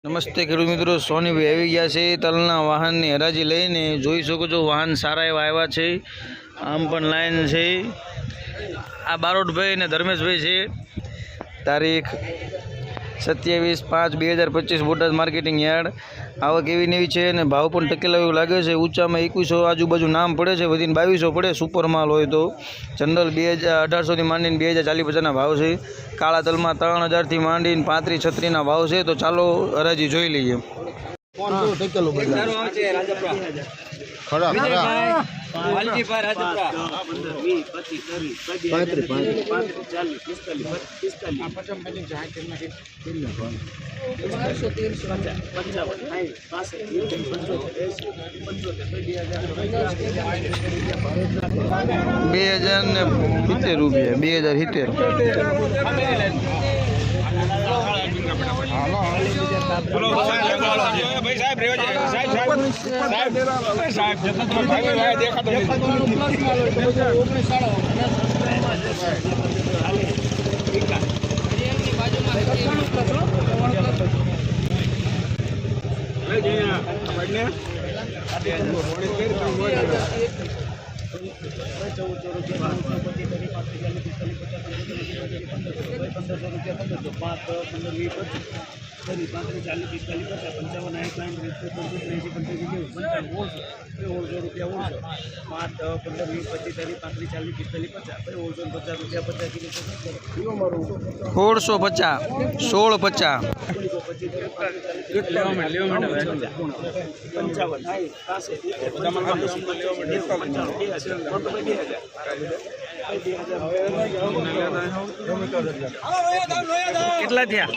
નમસ્તે ખેડૂત મિત્રો, સોનીભાઈ આવી ગયા છે તલના વાહનની હરાજી લઈને. જોઈ શકો છો વાહન સારા એવા આવ્યા છે. આમ પણ લાઈન છે. આ બારોટભાઈ અને ધર્મેશભાઈ છે. તારીખ 27/5/2025 બોટાદ માર્કેટિંગ યાર્ડ. આવક એવી નેવી છે અને ભાવ પણ ટકેલા એવું લાગે છે. ઊંચામાં 2100 આજુબાજુ નામ પડે છે, વધીને 2200 પડે સુપર માલ હોય તો. જનરલ 1800થી માંડીને 2040-50ના ભાવ છે. કાળા તલમાં 3000 થી માંડીને 35-36ના ભાવ છે. તો ચાલો હરાજી જોઈ લઈએ. કેટલા થયા?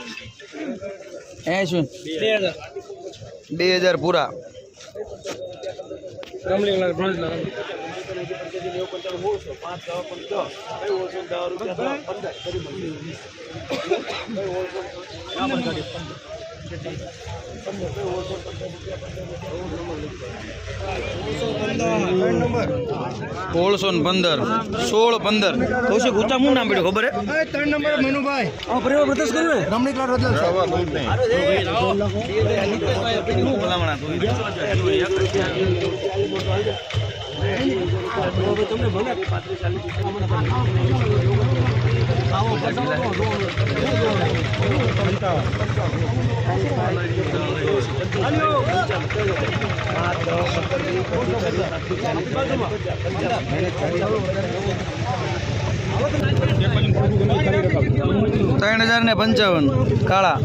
2000 પૂરા. કૌશિક ઊંચા હું નામ પડ્યું ખબર હે? 3 નંબર મનુભાઈ. $3055 કાળા.